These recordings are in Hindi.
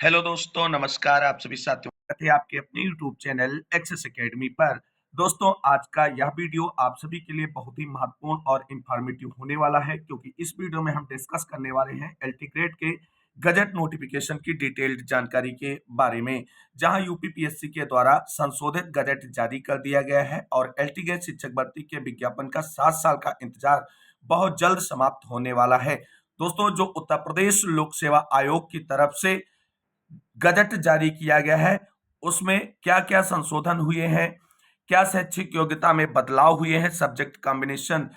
हेलो दोस्तों, नमस्कार। आप सभी साथियों का स्वागत है आपके अपने यूट्यूब चैनल एक्सेस एकेडमी पर। दोस्तों, आज का यह वीडियो आप सभी के लिए बहुत ही महत्वपूर्ण और इंफॉर्मेटिव होने वाला है, क्योंकि इस वीडियो में हम डिस्कस करने वाले हैं एलटी ग्रेड के गजट नोटिफिकेशन की डिटेल्ड जानकारी के बारे में, जहां यूपीपीएससी के द्वारा संशोधित गजट जारी कर दिया गया है और एलटी ग्रेड शिक्षक भर्ती के विज्ञापन का 7 साल का इंतजार बहुत जल्द समाप्त होने वाला है। दोस्तों, जो उत्तर प्रदेश लोक सेवा आयोग की तरफ से गजट जारी किया गया है, उसमें क्या क्या संशोधन हुए हैं, क्या शैक्षिक योग्यता में बदलाव हुए हैं, सब्जेक्ट कॉम्बिनेशन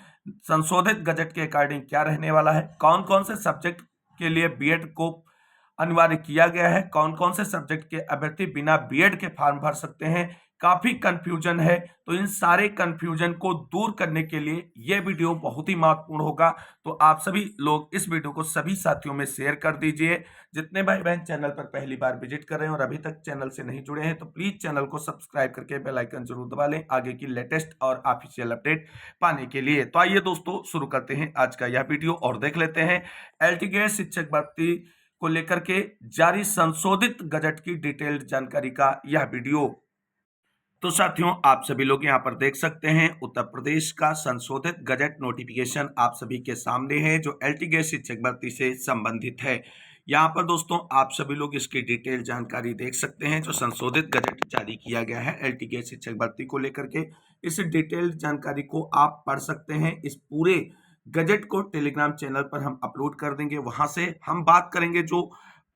संशोधित गजट के अकॉर्डिंग क्या रहने वाला है, कौन कौन से सब्जेक्ट के लिए बीएड को अनिवार्य किया गया है, कौन कौन से सब्जेक्ट के अभ्यर्थी बिना बीएड के फॉर्म भर सकते हैं, काफी कंफ्यूजन है। तो इन सारे कंफ्यूजन को दूर करने के लिए यह वीडियो बहुत ही महत्वपूर्ण होगा। तो आप सभी लोग इस वीडियो को सभी साथियों में शेयर कर दीजिए। जितने भाई बहन चैनल पर पहली बार विजिट कर रहे हैं और अभी तक चैनल से नहीं जुड़े हैं, तो प्लीज चैनल को सब्सक्राइब करके बेल आइकन जरूर दबा लें आगे की लेटेस्ट और ऑफिशियल अपडेट पाने के लिए। तो आइए दोस्तों, शुरू करते हैं आज का यह वीडियो और देख लेते हैं एलटी ग्रेड शिक्षक भर्ती को लेकर के जारी संशोधित गजट की डिटेल्ड जानकारी का यह वीडियो। तो साथियों, आप सभी लोग यहां पर देख सकते हैं उत्तर प्रदेश का संशोधित गजट नोटिफिकेशन आप सभी के सामने है, जो एलटी ग्रेड शिक्षक भर्ती से संबंधित है। यहां पर दोस्तों, आप सभी लोग इसकी डिटेल जानकारी देख सकते हैं। जो संशोधित गजट जारी किया गया है एलटी ग्रेड शिक्षक भर्ती को लेकर के, इस डिटेल्ड जानकारी को आप पढ़ सकते हैं। इस पूरे गजट को टेलीग्राम चैनल पर हम अपलोड कर देंगे, वहां से हम बात करेंगे जो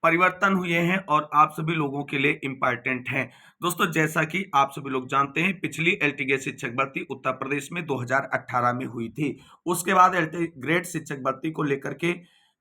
परिवर्तन हुए हैं और आप सभी लोगों के लिए इंपॉर्टेंट हैं। दोस्तों, जैसा कि आप सभी लोग जानते हैं, पिछली एलटी ग्रेड शिक्षक भर्ती उत्तर प्रदेश में 2018 में हुई थी। उसके बाद एलटी ग्रेड शिक्षक भर्ती को लेकर के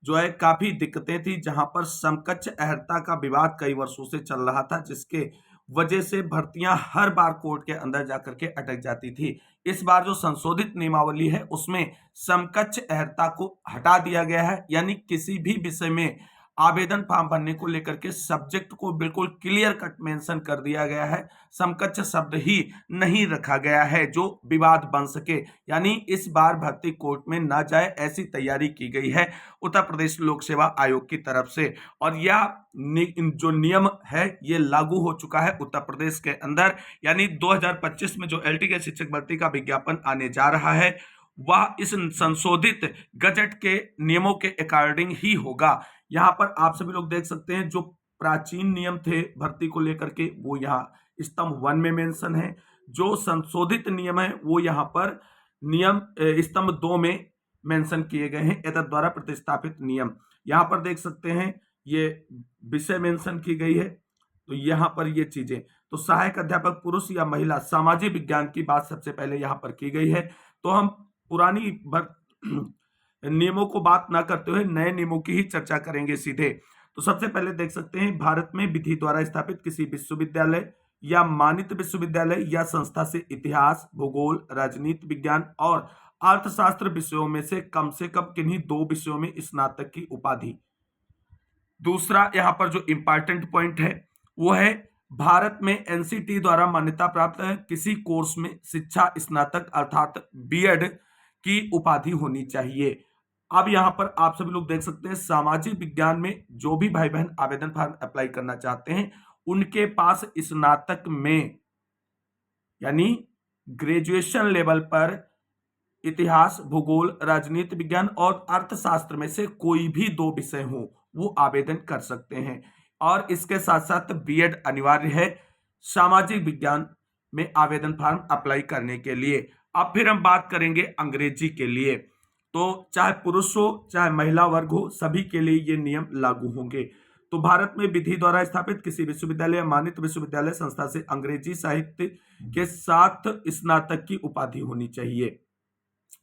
जो है काफी दिक्कतें थी, जहां पर समकक्ष अहर्ता का विवाद कई वर्षों से चल रहा था, जिसके वजह से भर्तियां हर बार कोर्ट के अंदर जाकर के अटक जाती थी। इस बार जो संशोधित नियमावली है, उसमें समकक्ष अहर्ता को हटा दिया गया है, यानी किसी भी विषय में आवेदन फॉर्म भरने को लेकर के सब्जेक्ट को बिल्कुल क्लियर कट मेंशन कर दिया गया है। समकक्ष शब्द ही नहीं रखा गया है जो विवाद बन सके, यानी इस बार भर्ती कोर्ट में ना जाए, ऐसी तैयारी की गई है उत्तर प्रदेश लोक सेवा आयोग की तरफ से। और यह जो नियम है ये लागू हो चुका है उत्तर प्रदेश के अंदर, यानी 2025 में जो एलटी के शिक्षक भर्ती का विज्ञापन आने जा रहा है, वह इस संशोधित गजट के नियमों के अकॉर्डिंग ही होगा। यहाँ पर आप सभी लोग देख सकते हैं, जो प्राचीन नियम थे भर्ती को लेकर के, वो यहाँ स्तंभ 1 में मेंशन है। जो संशोधित नियम है वो यहाँ पर नियम स्तंभ 2 में मेंशन किए गए हैं। एतद द्वारा प्रतिस्थापित नियम यहाँ पर देख सकते हैं, ये विषय मेंशन की गई है। तो यहाँ पर ये चीजें, तो सहायक अध्यापक पुरुष या महिला, सामाजिक विज्ञान की बात सबसे पहले यहाँ पर की गई है। तो हम पुरानी नियमों को बात ना करते हुए नए नियमों की ही चर्चा करेंगे सीधे। तो सबसे पहले देख सकते हैं, भारत में विधि द्वारा स्थापित किसी विश्वविद्यालय या मान्यता विश्वविद्यालय या संस्था से इतिहास, भूगोल, राजनीति विज्ञान और अर्थशास्त्र विषयों में से कम किन्हीं 2 विषयों में स्नातक की उपाधि। दूसरा यहाँ पर जो इंपॉर्टेंट पॉइंट है वो है, भारत में एनसीटी द्वारा मान्यता प्राप्त है किसी कोर्स में शिक्षा स्नातक अर्थात बीएड की उपाधि होनी चाहिए। अब यहां पर आप सभी लोग देख सकते हैं, सामाजिक विज्ञान में जो भी भाई बहन आवेदन फॉर्म अप्लाई करना चाहते हैं, उनके पास स्नातक में यानी ग्रेजुएशन लेवल पर इतिहास, भूगोल, राजनीति विज्ञान और अर्थशास्त्र में से कोई भी 2 विषय हो, वो आवेदन कर सकते हैं। और इसके साथ साथ बीएड अनिवार्य है सामाजिक विज्ञान में आवेदन फॉर्म अप्लाई करने के लिए। अब फिर हम बात करेंगे अंग्रेजी के लिए। तो चाहे पुरुष हो चाहे महिला वर्ग हो, सभी के लिए ये नियम लागू होंगे। तो भारत में विधि द्वारा स्थापित किसी विश्वविद्यालय या मान्यता विश्वविद्यालय संस्था से अंग्रेजी साहित्य के साथ स्नातक की उपाधि होनी चाहिए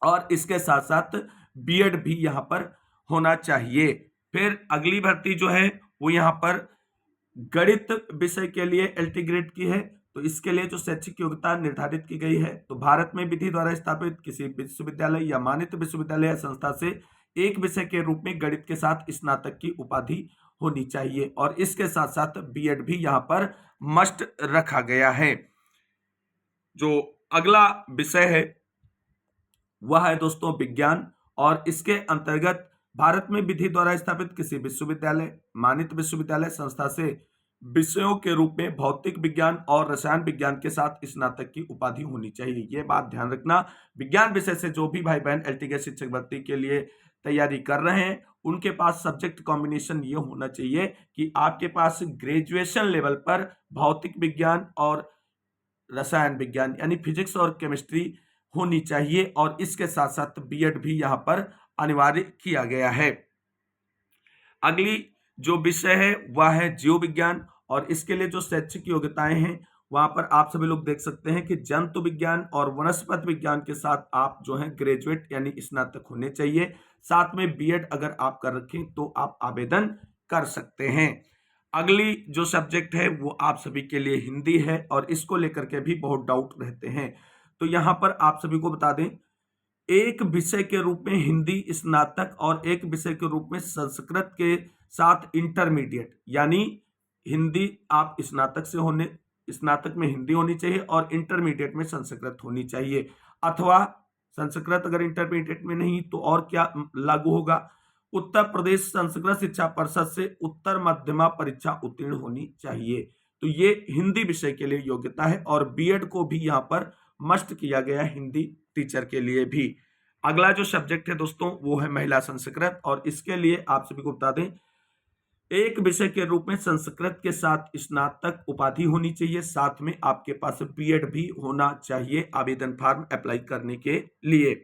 और इसके साथ साथ बीएड भी यहां पर होना चाहिए। फिर अगली भर्ती जो है वो यहां पर गणित विषय के लिए एलटी ग्रेड की है। तो इसके लिए जो शैक्षिक योग्यता निर्धारित की गई है, तो भारत में विधि द्वारा स्थापित किसी विश्वविद्यालय या मान्यता विश्वविद्यालय या संस्था से एक विषय के रूप में गणित के साथ स्नातक की उपाधि होनी चाहिए और इसके साथ साथ बीएड भी यहां पर मस्ट रखा गया है। जो अगला विषय है वह है दोस्तों विज्ञान, और इसके अंतर्गत भारत में विधि द्वारा स्थापित किसी विश्वविद्यालय, मानित विश्वविद्यालय संस्था से विषयों के रूप में भौतिक विज्ञान और रसायन विज्ञान के साथ स्नातक की उपाधि होनी चाहिए। ये बात ध्यान रखना, विज्ञान विषय से जो भी भाई बहन एलटीके शिक्षक भर्ती के लिए तैयारी कर रहे हैं, उनके पास सब्जेक्ट कॉम्बिनेशन ये होना चाहिए कि आपके पास ग्रेजुएशन लेवल पर भौतिक विज्ञान और रसायन विज्ञान यानी फिजिक्स और केमिस्ट्री होनी चाहिए, और इसके साथ साथ बीएड भी यहाँ पर अनिवार्य किया गया है। अगली जो विषय है वह है जीव विज्ञान, और इसके लिए जो शैक्षिक योग्यताएं हैं वहां पर आप सभी लोग देख सकते हैं कि जंतु विज्ञान और वनस्पति विज्ञान के साथ आप जो है ग्रेजुएट यानी स्नातक होने चाहिए। साथ में बीएड अगर आप कर रखें तो आप आवेदन कर सकते हैं। अगली जो सब्जेक्ट है वो आप सभी के लिए हिंदी है, और इसको लेकर के भी बहुत डाउट रहते हैं। तो यहाँ पर आप सभी को बता दें, एक विषय के रूप में हिंदी स्नातक और एक विषय के रूप में संस्कृत के साथ इंटरमीडिएट, यानी हिंदी आप स्नातक में हिंदी होनी चाहिए और इंटरमीडिएट में संस्कृत होनी चाहिए, अथवा संस्कृत अगर इंटरमीडिएट में नहीं तो और क्या लागू होगा, उत्तर प्रदेश संस्कृत शिक्षा परिषद से उत्तर मध्यमा परीक्षा उत्तीर्ण होनी चाहिए। तो ये हिंदी विषय के लिए योग्यता है, और बीएड को भी यहाँ पर मस्ट किया गया है हिंदी टीचर के लिए भी। अगला जो सब्जेक्ट है दोस्तों वो है महिला संस्कृत, और इसके लिए आप सभी को बता दें, एक विषय के रूप में संस्कृत के साथ स्नातक उपाधि होनी चाहिए, साथ में आपके पास बीएड भी होना चाहिए आवेदन फॉर्म अप्लाई करने के लिए।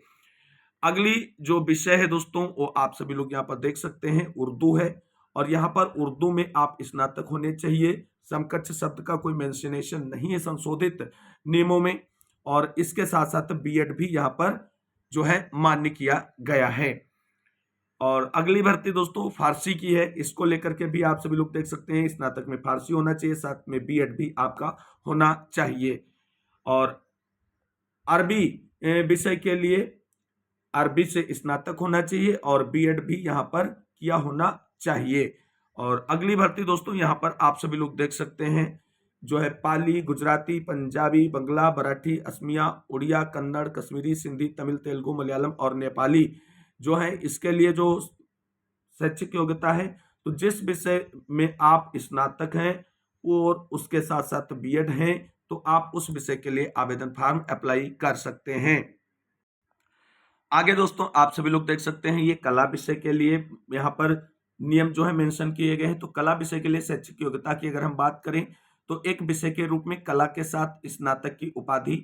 अगली जो विषय है दोस्तों वो आप सभी लोग यहाँ पर देख सकते हैं, उर्दू है, और यहाँ पर उर्दू में आप स्नातक होने चाहिए। समकक्ष शब्द का कोई मेंशनेशन नहीं है संशोधित नियमों में, और इसके साथ साथ बीएड भी यहाँ पर जो है मान्य किया गया है। और अगली भर्ती दोस्तों फारसी की है, इसको लेकर के भी आप सभी लोग देख सकते हैं, स्नातक में फारसी होना चाहिए, साथ में बीएड भी आपका होना चाहिए। और अरबी विषय के लिए अरबी से स्नातक होना चाहिए और बीएड भी यहाँ पर किया होना चाहिए। और अगली भर्ती दोस्तों यहाँ पर आप सभी लोग देख सकते हैं, जो है पाली, गुजराती, पंजाबी, बंगला, मराठी, असमिया, उड़िया, कन्नड़, कश्मीरी, सिंधी, तमिल, तेलुगु, मलयालम और नेपाली जो है, इसके लिए जो शैक्षिक योग्यता है, तो जिस विषय में आप स्नातक हैं और उसके साथ साथ बीएड हैं, तो आप उस विषय के लिए आवेदन फॉर्म अप्लाई कर सकते हैं। आगे दोस्तों आप सभी लोग देख सकते हैं, ये कला विषय के लिए यहाँ पर नियम जो है मेंशन किए गए हैं। तो कला विषय के लिए शैक्षिक योग्यता की अगर हम बात करें तो एक विषय के रूप में कला के साथ स्नातक की उपाधि,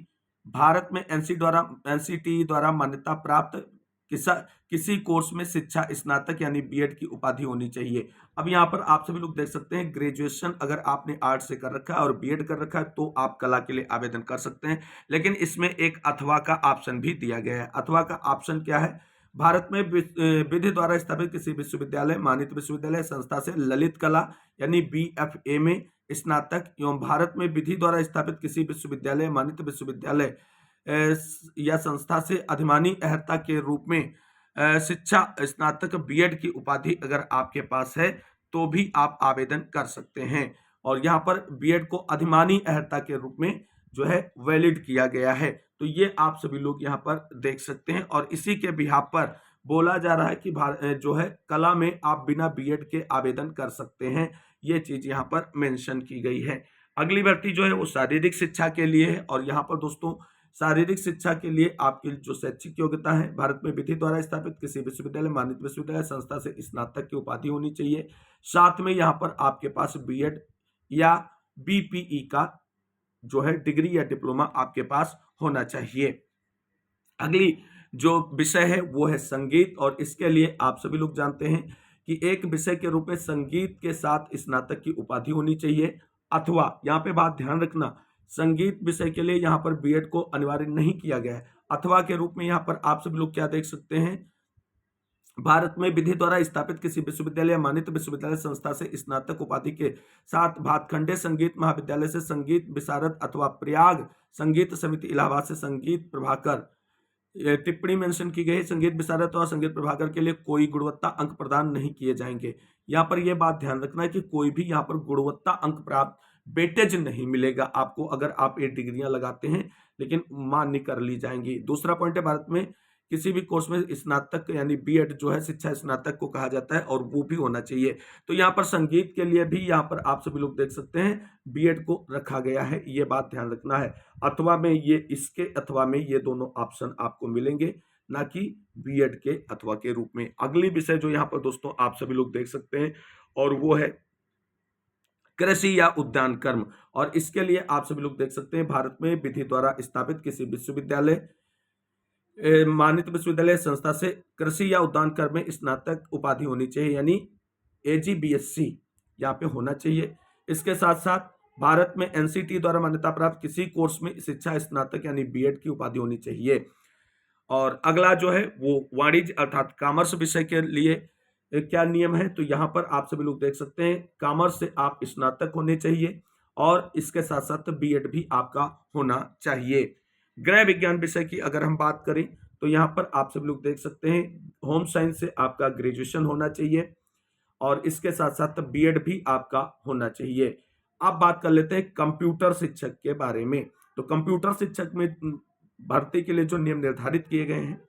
भारत में एनसीटी द्वारा मान्यता प्राप्त किसी कोर्स में शिक्षा स्नातक यानी बीएड की उपाधि होनी चाहिए। अब यहाँ पर आप सभी लोग देख सकते हैं, ग्रेजुएशन अगर आपने आर्ट से कर रखा है और बीएड कर रखा है तो आप कला के लिए आवेदन कर सकते हैं, लेकिन इसमें एक अथवा का ऑप्शन भी दिया गया है। अथवा का ऑप्शन क्या है, भारत में विधि द्वारा स्थापित किसी विश्वविद्यालय, मानित विश्वविद्यालय संस्था से ललित कला यानी बीएफए में स्नातक, एवं भारत में विधि द्वारा स्थापित किसी विश्वविद्यालय, मानित विश्वविद्यालय या संस्था से अधिमानी अहर्ता के रूप में शिक्षा स्नातक बीएड की उपाधि अगर आपके पास है तो भी आप आवेदन कर सकते हैं। और यहाँ पर बीएड को अधिमानी अहर्ता के रूप में जो है वैलिड किया गया है। तो ये आप सभी लोग यहाँ पर देख सकते हैं, और इसी के बिहाफ पर बोला जा रहा है कि जो है कला में आप बिना बीएड के आवेदन कर सकते हैं। ये चीज यहाँ पर मेंशन की गई है। अगली भर्ती जो है वो शारीरिक शिक्षा के लिए है, और यहाँ पर दोस्तों शारीरिक शिक्षा के लिए आपकी जो शैक्षिक योग्यता है, भारत में विधि द्वारा स्थापित किसी विश्वविद्यालय, मानित विश्वविद्यालय संस्था से स्नातक की उपाधि होनी चाहिए। साथ में यहाँ पर आपके पास बीएड या बीपीई का जो है डिग्री या डिप्लोमा आपके पास होना चाहिए। अगली जो विषय है वो है संगीत, और इसके लिए आप सभी लोग जानते हैं कि एक विषय के रूप में संगीत के साथ स्नातक की उपाधि होनी चाहिए, अथवा यहाँ पे बात ध्यान रखना, संगीत विषय के लिए यहाँ पर बीएड को अनिवार्य नहीं किया गया है। अथवा के रूप में यहाँ पर आप सभी लोग क्या देख सकते हैं, भारत में विधि द्वारा स्थापित किसी विश्वविद्यालय या मानित विश्वविद्यालय संस्था से स्नातक उपाधि के साथ भातखंडे संगीत महाविद्यालय से संगीत विशारद, अथवा प्रयाग संगीत समिति इलाहाबाद से संगीत प्रभाकर, टिप्पणी मेंशन की गई, संगीत विशारद और संगीत प्रभाकर के लिए कोई गुणवत्ता अंक प्रदान नहीं किए जाएंगे। यहाँ पर यह बात ध्यान रखना है कि कोई भी यहाँ पर गुणवत्ता अंक प्राप्त वेटेज नहीं मिलेगा आपको, अगर आप ये डिग्रियां लगाते हैं, लेकिन मान्य कर ली जाएंगी। दूसरा पॉइंट है, भारत में किसी भी कोर्स में स्नातक यानी बीएड जो है शिक्षा स्नातक को कहा जाता है और वो भी होना चाहिए। तो यहाँ पर संगीत के लिए भी यहाँ पर आप सभी लोग देख सकते हैं बीएड को रखा गया है, ये बात ध्यान रखना है। अथवा में ये इसके अथवा में ये दोनों ऑप्शन आपको मिलेंगे, ना कि बीएड के अथवा के रूप में। अगली विषय जो यहाँ पर दोस्तों आप सभी लोग देख सकते हैं और वो है कृषि या उद्यान कर्म। और इसके लिए आप सभी लोग देख सकते हैं भारत में विधि द्वारा स्थापित किसी विश्वविद्यालय मान्यता विश्वविद्यालय संस्था से कृषि या उद्यान कर्म में स्नातक उपाधि होनी चाहिए, यानी एजीबीएससी यहाँ पे होना चाहिए। इसके साथ साथ भारत में एनसीटी द्वारा मान्यता प्राप्त किसी कोर्स में शिक्षा स्नातक यानी बीएड की उपाधि होनी चाहिए। और अगला जो है वो वाणिज्य अर्थात कॉमर्स विषय के लिए क्या नियम है, तो यहाँ पर आप सभी लोग देख सकते हैं कॉमर्स से आप स्नातक होने चाहिए और इसके साथ साथ बीएड भी आपका होना चाहिए। गृह विज्ञान विषय की अगर हम बात करें तो यहाँ पर आप सभी लोग देख सकते हैं होम साइंस से आपका ग्रेजुएशन होना चाहिए और इसके साथ साथ बीएड भी आपका होना चाहिए। अब बात कर लेते हैं कंप्यूटर शिक्षक के बारे में। तो कंप्यूटर शिक्षक में भर्ती के लिए जो नियम निर्धारित किए गए हैं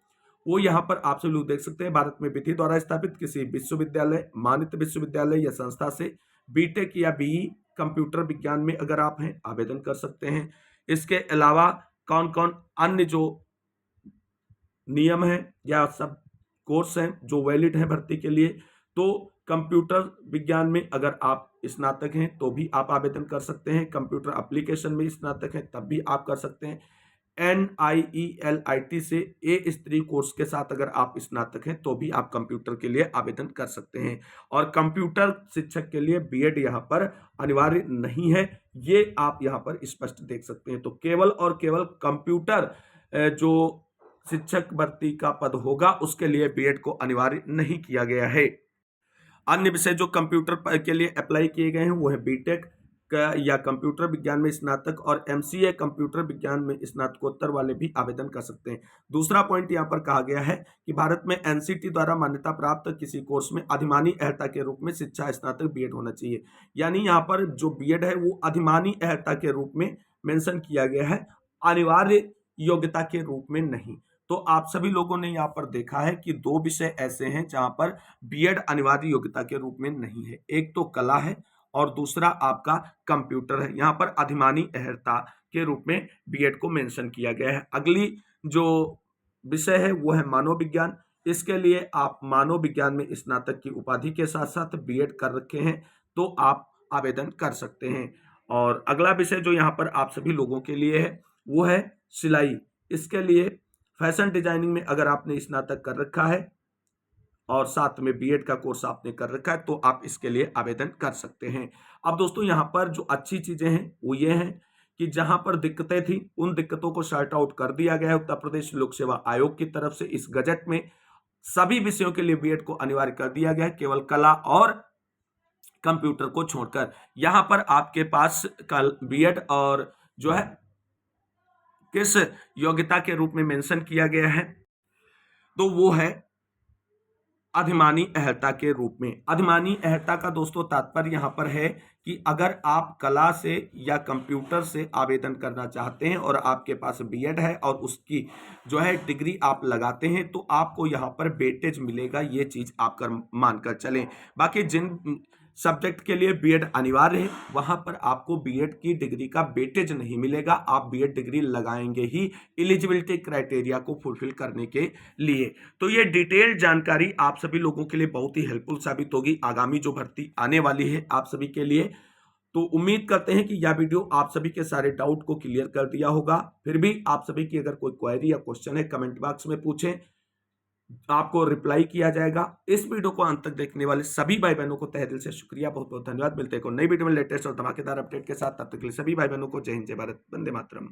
वो यहाँ पर आप सभी लोग देख सकते हैं भारत में विधि द्वारा स्थापित किसी विश्वविद्यालय मान्यता विश्वविद्यालय या संस्था से बीटेक या बीई कंप्यूटर विज्ञान में अगर आप हैं आवेदन कर सकते हैं। इसके अलावा कौन कौन अन्य जो नियम है या सब कोर्स हैं जो वैलिड हैं भर्ती के लिए, तो कंप्यूटर विज्ञान में अगर आप स्नातक हैं तो भी आप आवेदन कर सकते हैं, कंप्यूटर एप्लीकेशन में स्नातक हैं तब भी आप कर सकते हैं, NIELIT से ए स्त्री कोर्स के साथ अगर आप स्नातक हैं तो भी आप कंप्यूटर के लिए आवेदन कर सकते हैं। और कंप्यूटर शिक्षक के लिए बीएड यहाँ पर अनिवार्य नहीं है, ये आप यहाँ पर स्पष्ट देख सकते हैं। तो केवल और केवल कंप्यूटर जो शिक्षक भर्ती का पद होगा उसके लिए बीएड को अनिवार्य नहीं किया गया है। अन्य विषय जो कंप्यूटर के लिए अप्लाई किए गए हैं वो है बीटेक या कंप्यूटर विज्ञान में स्नातक और एमसीए कंप्यूटर विज्ञान में स्नातकोत्तर वाले भी आवेदन कर सकते हैं। दूसरा पॉइंट यहाँ पर कहा गया है कि भारत में एनसीटी द्वारा मान्यता प्राप्त किसी कोर्स में अधिमानी अहर्ता के रूप में शिक्षा स्नातक बीएड होना चाहिए, यानी यहाँ पर जो बीएड है वो अधिमानी अहर्ता के रूप में मेंशन किया गया है, अनिवार्य योग्यता के रूप में नहीं। तो आप सभी लोगों ने यहाँ पर देखा है कि दो विषय ऐसे हैं जहां पर बीएड अनिवार्य योग्यता के रूप में नहीं है, एक तो कला है और दूसरा आपका कंप्यूटर है। यहाँ पर अधिमानी अहर्ता के रूप में बीएड को मेंशन किया गया है। अगली जो विषय है वो है मानव विज्ञान। इसके लिए आप मानव विज्ञान में स्नातक की उपाधि के साथ साथ बीएड कर रखे हैं तो आप आवेदन कर सकते हैं। और अगला विषय जो यहाँ पर आप सभी लोगों के लिए है वो है सिलाई। इसके लिए फैशन डिजाइनिंग में अगर आपने स्नातक कर रखा है और साथ में बीएड का कोर्स आपने कर रखा है तो आप इसके लिए आवेदन कर सकते हैं। अब दोस्तों यहाँ पर जो अच्छी चीजें हैं वो ये हैं कि जहां पर दिक्कतें थी उन दिक्कतों को सॉर्ट आउट कर दिया गया है उत्तर प्रदेश लोक सेवा आयोग की तरफ से। इस गजट में सभी विषयों के लिए बीएड को अनिवार्य कर दिया गया है, केवल कला और कंप्यूटर को छोड़कर। यहां पर आपके पास कल बीएड और जो है किस योग्यता के रूप में मेंशन किया गया है तो वो है अधिमानी अहर्ता के रूप में। अधिमानी अहर्ता का दोस्तों तात्पर्य यहाँ पर है कि अगर आप कला से या कंप्यूटर से आवेदन करना चाहते हैं और आपके पास बीएड है और उसकी जो है डिग्री आप लगाते हैं तो आपको यहाँ पर वेटेज मिलेगा, ये चीज आप कर मानकर चलें। बाकी जिन सब्जेक्ट के लिए बीएड अनिवार्य है वहां पर आपको बीएड की डिग्री का वेटेज नहीं मिलेगा, आप बीएड डिग्री लगाएंगे ही एलिजिबिलिटी क्राइटेरिया को फुलफिल करने के लिए। तो ये डिटेल्ड जानकारी आप सभी लोगों के लिए बहुत ही हेल्पफुल साबित होगी आगामी जो भर्ती आने वाली है आप सभी के लिए। तो उम्मीद करते हैं कि यह वीडियो आप सभी के सारे डाउट को क्लियर कर दिया होगा। फिर भी आप सभी की अगर कोई क्वेरी या क्वेश्चन है कमेंट बॉक्स में पूछें, आपको रिप्लाई किया जाएगा। इस वीडियो को अंत तक देखने वाले सभी भाई बहनों को तहे दिल से शुक्रिया, बहुत बहुत धन्यवाद। मिलते हैं नई वीडियो में लेटेस्ट और धमाकेदार अपडेट के साथ, तब तक के लिए सभी भाई बहनों को जय हिंद, जय भारत, वंदे मातरम।